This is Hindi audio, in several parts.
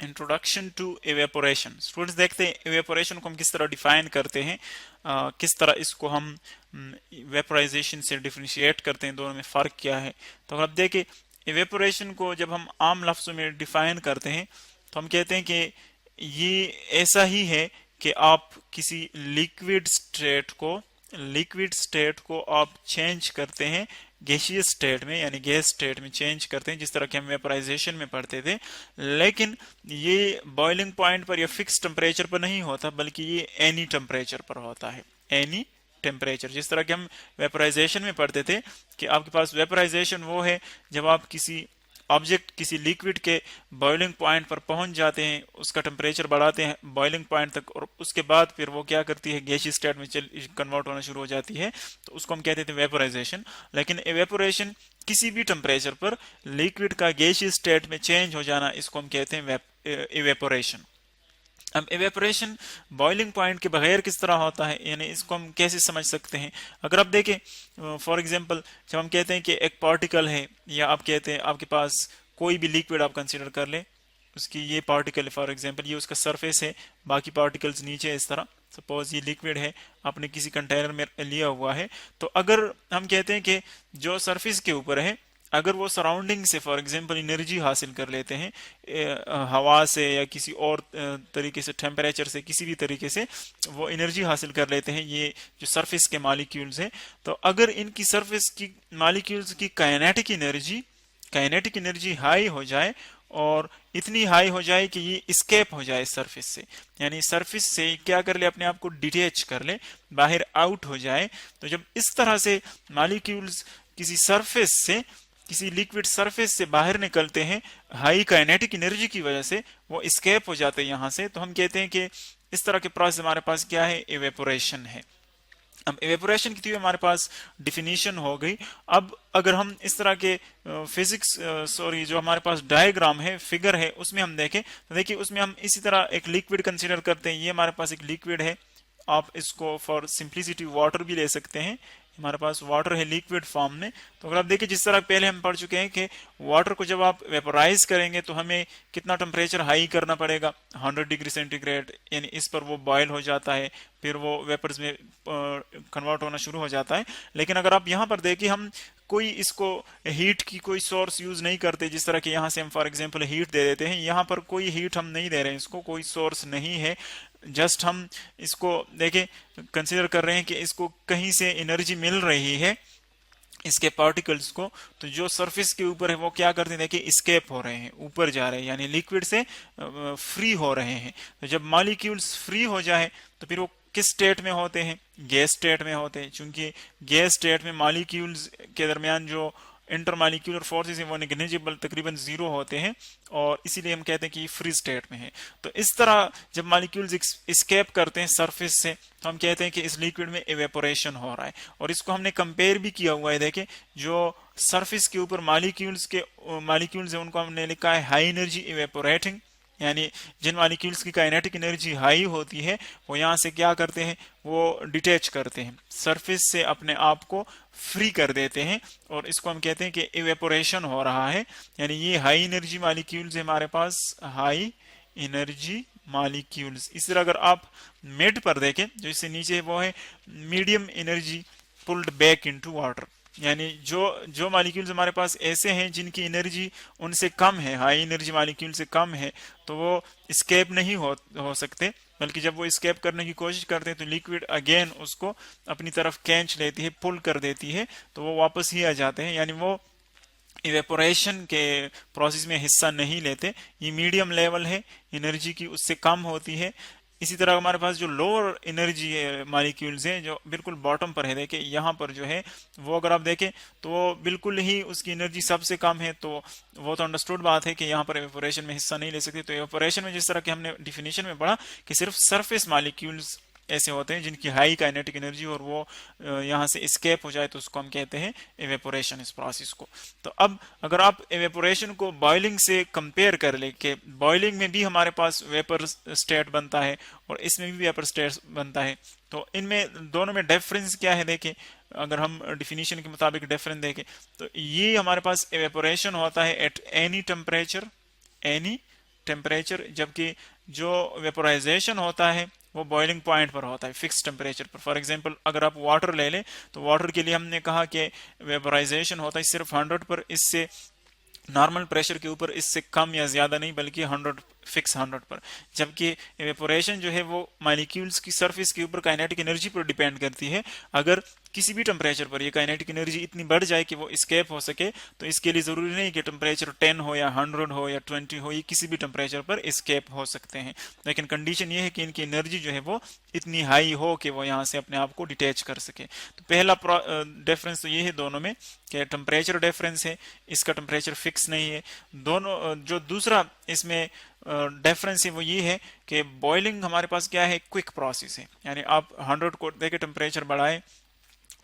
Introduction to evaporation. स्टूडेंट्स देखते हैं एवेपोरेशन को हम किस तरह डिफाइन करते हैं, किस तरह इसको हम वेपोराइजेशन से डिफरेंशिएट करते हैं, दोनों में फ़र्क क्या है। तो अगर आप देखें एवेपोरेशन को जब हम आम लफ्ज़ों में डिफाइन करते हैं तो हम कहते हैं कि ये ऐसा ही है कि आप किसी लिक्विड स्टेट को आप चेंज करते हैं गैसियस स्टेट में, यानी गैस स्टेट में चेंज करते हैं, जिस तरह के हम वेपराइजेशन में पढ़ते थे। लेकिन ये बॉइलिंग पॉइंट पर या फिक्स टेम्परेचर पर नहीं होता, बल्कि ये एनी टेम्परेचर पर होता है। एनी टेम्परेचर, जिस तरह के हम वेपराइजेशन में पढ़ते थे कि आपके पास वेपराइजेशन वो है जब आप किसी ऑब्जेक्ट, किसी लिक्विड के बॉइलिंग पॉइंट पर पहुंच जाते हैं, उसका टेम्परेचर बढ़ाते हैं बॉइलिंग पॉइंट तक, और उसके बाद फिर वो क्या करती है, गैसीय स्टेट में कन्वर्ट होना शुरू हो जाती है, तो उसको हम कहते थे वेपोराइजेशन। लेकिन एवेपोरेशन किसी भी टेम्परेचर पर लिक्विड का गैसीय स्टेट में चेंज हो जाना, इसको हम कहते हैं एवेपोरेशन। अब एवेपोरेशन बॉइलिंग पॉइंट के बगैर किस तरह होता है, यानी इसको हम कैसे समझ सकते हैं। अगर आप देखें फॉर एग्जांपल, जब हम कहते हैं कि एक पार्टिकल है, या आप कहते हैं आपके पास कोई भी लिक्विड आप कंसीडर कर ले, उसकी ये पार्टिकल है, फॉर एग्जांपल ये उसका सरफेस है, बाकी पार्टिकल्स नीचे है, इस तरह सपोज ये लिक्विड है, आपने किसी कंटेनर में लिया हुआ है। तो अगर हम कहते हैं कि जो सरफेस के ऊपर है, अगर वो सराउंडिंग से फॉर एग्जांपल एनर्जी हासिल कर लेते हैं हवा से या किसी और तरीके से, टेम्परेचर से, किसी भी तरीके से वो एनर्जी हासिल कर लेते हैं, ये जो सरफेस के मॉलिक्यूल्स हैं, तो अगर इनकी सरफेस की मॉलिक्यूल्स की काइनेटिक एनर्जी हाई हो जाए, और इतनी हाई हो जाए कि ये स्केप हो जाए सरफेस से, यानी सरफेस से क्या कर ले, अपने आप को डिटेच कर ले, बाहर आउट हो जाए। तो जब इस तरह से मॉलिक्यूल्स किसी सरफेस से, किसी लिक्विड सरफेस से बाहर निकलते हैं हाई काइनेटिक एनर्जी की वजह से, वो स्केप हो जाते हैं यहां से, तो हम कहते हैं कि इस तरह के प्रोसेस हमारे पास क्या है, एवेपोरेशन है। अब एवेपोरेशन की थी हमारे पास डिफिनीशन हो गई। अब अगर हम इस तरह के फिजिक्स सॉरी जो हमारे पास डायग्राम है, फिगर है, उसमें हम देखें तो देखिए उसमें हम इसी तरह एक लिक्विड कंसीडर करते हैं। ये हमारे पास एक लिक्विड है, आप इसको फॉर सिंप्लिसिटी वाटर भी ले सकते हैं, हमारे पास वाटर है लिक्विड फॉर्म में। तो अगर आप देखिए जिस तरह पहले हम पढ़ चुके हैं कि वाटर को जब आप वेपोराइज करेंगे तो हमें कितना टेम्परेचर हाई करना पड़ेगा, 100 डिग्री सेंटीग्रेड, यानी इस पर वो बॉयल हो जाता है, फिर वो वेपर्स में कन्वर्ट होना शुरू हो जाता है। लेकिन अगर आप यहाँ पर देखिए, हम कोई इसको हीट की कोई सोर्स यूज नहीं करते, जिस तरह के यहाँ से हम फॉर एग्जांपल हीट दे देते हैं, यहाँ पर कोई हीट हम नहीं दे रहे हैं, इसको कोई सोर्स नहीं है, जस्ट हम इसको देखें कंसीडर कर रहे हैं कि इसको कहीं से एनर्जी मिल रही है इसके पार्टिकल्स को। तो जो सरफेस के ऊपर है वो क्या करते हैं, देखिए स्केप हो रहे हैं, ऊपर जा रहे हैं, यानी लिक्विड से फ्री हो रहे हैं। तो जब मॉलिक्यूल्स फ्री हो जाए तो फिर वो किस स्टेट में होते हैं, गैस स्टेट में होते हैं। चूंकि गैस स्टेट में मॉलिक्यूल्स के दरमियान जो इंटरमॉलिक्यूलर फोर्सेस हैं वो नेग्लिजिबल, तकरीबन जीरो होते हैं, और इसीलिए हम कहते हैं कि फ्री स्टेट में है। तो इस तरह जब मॉलिक्यूल्स स्केप करते हैं सरफेस से, तो हम कहते हैं कि इस लिक्विड में एवेपोरेशन हो रहा है। और इसको हमने कंपेयर भी किया हुआ है, देखें जो सरफेस के ऊपर मॉलिक्यूल्स है उनको हमने लिखा है हाई एनर्जी इवेपोरेटिंग, यानी जिन मॉलिक्यूल्स की काइनेटिक एनर्जी हाई होती है वो यहाँ से क्या करते हैं, वो डिटेच करते हैं, सरफेस से अपने आप को फ्री कर देते हैं, और इसको हम कहते हैं कि इवेपोरेशन हो रहा है। यानी ये हाई एनर्जी मॉलिक्यूल्स है हमारे पास, हाई एनर्जी मॉलिक्यूल्स। इस तरह अगर आप मिड पर देखें, जो इससे नीचे है वो है medium energy pulled back into water, यानी जो मॉलिक्यूल्स हमारे पास ऐसे हैं जिनकी एनर्जी उनसे कम है, हाई एनर्जी मॉलिक्यूल से कम है, तो वो स्केप नहीं हो सकते, बल्कि जब वो स्केप करने की कोशिश करते हैं तो लिक्विड अगेन उसको अपनी तरफ खींच लेती है, पुल कर देती है, तो वो वापस ही आ जाते हैं, यानी वो इवेपोरेशन के प्रोसेस में हिस्सा नहीं लेते। ये मीडियम लेवल है, एनर्जी की उससे कम होती है। इसी तरह हमारे पास जो लोअर एनर्जी मॉलिक्यूल्स हैं जो बिल्कुल बॉटम पर है, देखें यहाँ पर जो है वो अगर आप देखें तो वो बिल्कुल ही उसकी एनर्जी सबसे कम है, तो वो तो अंडरस्टूड बात है कि यहाँ पर एवेपोरेशन में हिस्सा नहीं ले सकते। तो एवेपोरेशन में जिस तरह के हमने डिफिनेशन में पढ़ा कि सिर्फ सरफेस मॉलिक्यूल्स ऐसे होते हैं जिनकी हाई काइनेटिक एनर्जी और वो यहाँ से स्केप हो जाए, तो उसको हम कहते हैं एवेपोरेशन, इस प्रोसेस को। तो अब अगर आप एवेपोरेशन को बॉइलिंग से कंपेयर कर ले कि बॉइलिंग में भी हमारे पास वेपर स्टेट बनता है और इसमें भी वेपर स्टेट बनता है, तो इनमें दोनों में डिफरेंस क्या है देखें। अगर हम डिफिनीशन के मुताबिक डिफरेंस देखें तो ये हमारे पास एवेपोरेशन होता है एट एनी टेम्परेचर टेम्परेचर, जबकि जो वेपोराइजेशन होता है वो बॉइलिंग पॉइंट पर होता है, फिक्स टेम्परेचर पर। फॉर एग्जांपल अगर आप वाटर ले लें तो वाटर के लिए हमने कहा कि वेपोराइजेशन होता है सिर्फ 100 पर, इससे नॉर्मल प्रेशर के ऊपर, इससे कम या ज्यादा नहीं, बल्कि 100, फिक्स 100 पर। जबकि एवेपोरेशन जो है वो मालिक्यूल्स की सरफेस के ऊपर काइनेटिक एनर्जी पर डिपेंड करती है। अगर किसी भी टेम्परेचर पर ये काइनेटिक एनर्जी इतनी बढ़ जाए कि वो स्केप हो सके, तो इसके लिए जरूरी नहीं कि टेम्परेचर 10 हो या 100 हो या 20 हो, ये किसी भी टेम्परेचर पर स्केप हो सकते हैं। लेकिन कंडीशन ये है कि इनकी एनर्जी जो है वो इतनी हाई हो कि वो यहाँ से अपने आप को डिटेच कर सके। तो पहला डिफरेंस तो ये है दोनों में कि टेम्परेचर डिफरेंस है, इसका टेम्परेचर फिक्स नहीं है। दोनों जो दूसरा इसमें डिफरेंस है वो ये है कि बॉइलिंग हमारे पास क्या है, क्विक प्रोसेस है। यानी आप 100 को देके टेम्परेचर बढ़ाए,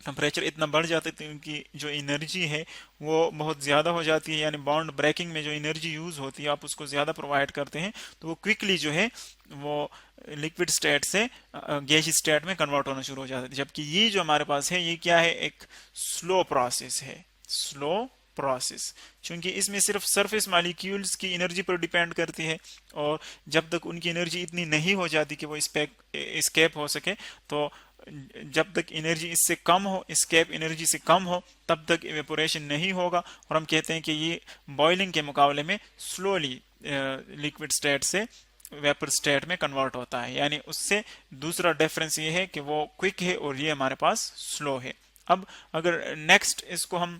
टेम्परेचर इतना बढ़ जाता है तो उनकी जो एनर्जी है वो बहुत ज़्यादा हो जाती है, यानी बॉन्ड ब्रेकिंग में जो एनर्जी यूज़ होती है आप उसको ज़्यादा प्रोवाइड करते हैं, तो वो क्विकली जो है वो लिक्विड स्टेट से गैसीय स्टेट में कन्वर्ट होना शुरू हो जाता है। जबकि ये जो हमारे पास है ये क्या है, एक स्लो प्रोसेस है, स्लो प्रोसेस, क्योंकि इसमें सिर्फ सरफेस मॉलिक्यूल्स की एनर्जी पर डिपेंड करती है, और जब तक उनकी एनर्जी इतनी नहीं हो जाती कि वो स्केप हो सके, तो जब तक एनर्जी इससे कम हो, स्केप एनर्जी से कम हो, तब तक इवेपोरेशन नहीं होगा। और हम कहते हैं कि ये बॉइलिंग के मुकाबले में स्लोली लिक्विड स्टेट से वेपर स्टेट में कन्वर्ट होता है। यानी उससे दूसरा डिफरेंस ये है कि वो क्विक है और ये हमारे पास स्लो है। अब अगर नेक्स्ट इसको हम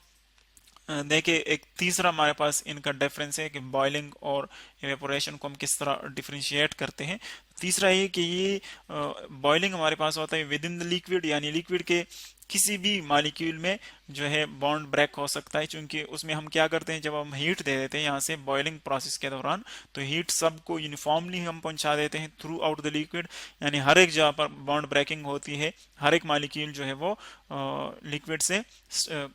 देखिए, एक तीसरा हमारे पास इनका डिफरेंस है कि बॉइलिंग और इवेपोरेशन को हम किस तरह डिफरेंशिएट करते हैं। तीसरा ये कि ये बॉइलिंग हमारे पास होता है विद इन द लिक्विड, यानी लिक्विड के किसी भी मॉलिक्यूल में जो है बॉन्ड ब्रेक हो सकता है, क्योंकि उसमें हम क्या करते हैं, जब हम हीट दे देते हैं यहाँ से बॉइलिंग प्रोसेस के दौरान, तो हीट सबको यूनिफॉर्मली हम पहुंचा देते हैं थ्रू आउट द लिक्विड, यानी हर एक जगह पर बॉन्ड ब्रेकिंग होती है, हर एक मॉलिक्यूल जो है वो लिक्विड से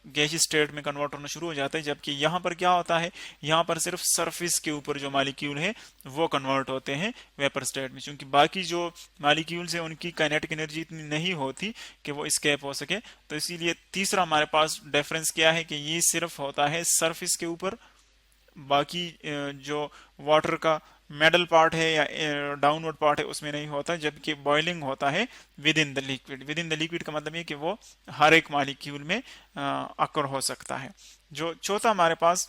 गैसीय स्टेट में कन्वर्ट होना शुरू हो जाता है। जबकि यहाँ पर क्या होता है, यहाँ पर सिर्फ सरफेस के ऊपर जो मॉलिक्यूल है वो कन्वर्ट होते हैं वेपर स्टेट में, क्योंकि बाकी जो मॉलिक्यूल्स है उनकी काइनेटिक एनर्जी इतनी नहीं होती कि वो स्केप हो सके। तो इसीलिए तीसरा हमारे पास डिफरेंस क्या है कि ये सिर्फ होता है सरफेस के ऊपर, बाकी जो वाटर का मेडल पार्ट है या डाउनवर्ड पार्ट है उसमें नहीं होता। जबकि बॉइलिंग होता है with in the liquid. With in the liquid का मतलब ये कि वो हर एक मॉलिक्यूल में अकर हो सकता है। जो चौथा हमारे पास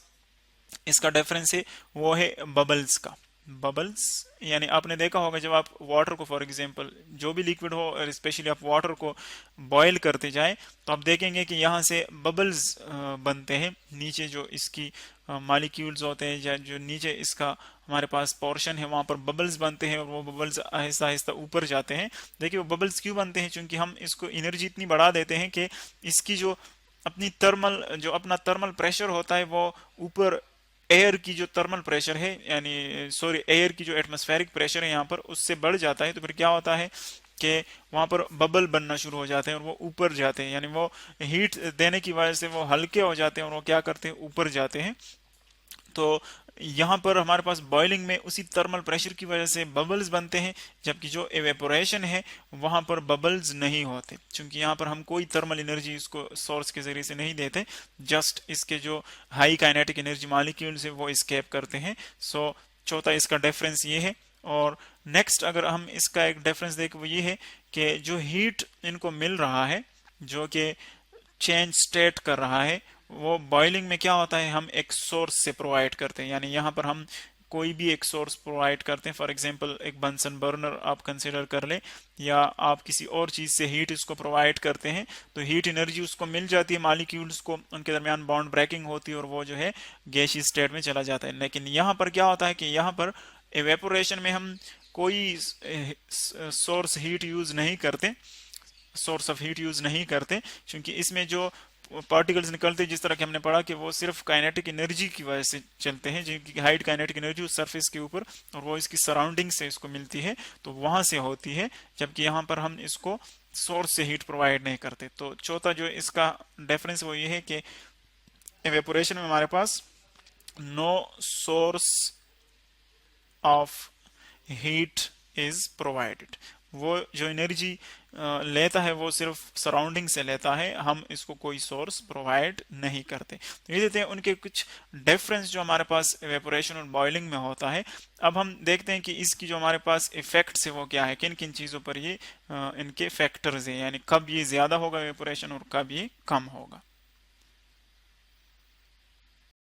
इसका डिफरेंस है वो है बबल्स का। बबल्स यानी आपने देखा होगा जब आप वाटर को, फॉर एग्जांपल जो भी लिक्विड हो और स्पेशली आप वाटर को बॉईल करते जाएं, तो आप देखेंगे कि यहाँ से बबल्स बनते हैं, नीचे जो इसकी मॉलिक्यूल्स होते हैं या जो नीचे इसका हमारे पास पोर्शन है वहां पर बबल्स बनते हैं, और वो बबल्स आहिस्ता आहिस्ता ऊपर जाते हैं। देखिए वो बबल्स क्यों बनते हैं, क्योंकि हम इसको एनर्जी इतनी बढ़ा देते हैं कि इसकी जो अपना थर्मल प्रेशर होता है वो ऊपर एयर की जो थर्मल प्रेशर है, यानी सॉरी एयर की जो एटमॉस्फेरिक प्रेशर है यहाँ पर, उससे बढ़ जाता है। तो फिर क्या होता है कि वहां पर बबल बनना शुरू हो जाते हैं और वो ऊपर जाते हैं, यानी वो हीट देने की वजह से वो हल्के हो जाते हैं और वो क्या करते हैं, ऊपर जाते हैं। तो यहाँ पर हमारे पास बॉइलिंग में उसी थर्मल प्रेशर की वजह से बबल्स बनते हैं, जबकि जो एवेपोरेशन है वहां पर बबल्स नहीं होते, क्योंकि यहाँ पर हम कोई थर्मल एनर्जी इसको सोर्स के जरिए से नहीं देते, जस्ट इसके जो हाई काइनेटिक एनर्जी मॉलिक्यूल्स है वो स्केप करते हैं। सो चौथा इसका डिफरेंस ये है। और नेक्स्ट अगर हम इसका एक डिफरेंस देखें वो ये है कि जो हीट इनको मिल रहा है, जो कि चेंज स्टेट कर रहा है, वो बॉइलिंग में क्या होता है, हम एक सोर्स से प्रोवाइड करते हैं। यानी यहाँ पर हम कोई भी एक सोर्स प्रोवाइड करते हैं, फॉर एग्जांपल एक बंसन बर्नर आप कंसिडर कर ले, या आप किसी और चीज से हीट इसको प्रोवाइड करते हैं, तो हीट एनर्जी उसको मिल जाती है, मॉलिक्यूल्स को उनके दरमियान बॉन्ड ब्रेकिंग होती है और वो जो है गैसीय स्टेट में चला जाता है। लेकिन यहाँ पर क्या होता है कि यहाँ पर एवेपोरेशन में हम कोई सोर्स हीट यूज नहीं करते, सोर्स ऑफ हीट यूज नहीं करते, क्योंकि इसमें जो पार्टिकल्स निकलते हैं, जिस तरह कि हमने पढ़ा कि वो सिर्फ काइनेटिक एनर्जी की वजह से चलते हैं, जिनकी हाइट काइनेटिक एनर्जी उस सरफेस के ऊपर और वो इसकी सराउंडिंग से इसको मिलती है, तो वहां से होती है। जबकि यहाँ पर हम इसको सोर्स से हीट प्रोवाइड नहीं करते। तो चौथा जो इसका डिफरेंस वो ये है कि एवेपोरेशन में हमारे पास no source of heat is provided, वो जो एनर्जी लेता है वो सिर्फ सराउंडिंग से लेता है, हम इसको कोई सोर्स प्रोवाइड नहीं करते। तो ये देते हैं उनके कुछ डिफरेंस जो हमारे पास इवेपोरेशन और बॉइलिंग में होता है। अब हम देखते हैं कि इसकी जो हमारे पास इफेक्ट्स है वो क्या है, किन किन चीज़ों पर ये इनके फैक्टर्स हैं, यानी कब ये ज़्यादा होगा इवेपोरेशन और कब ये कम होगा।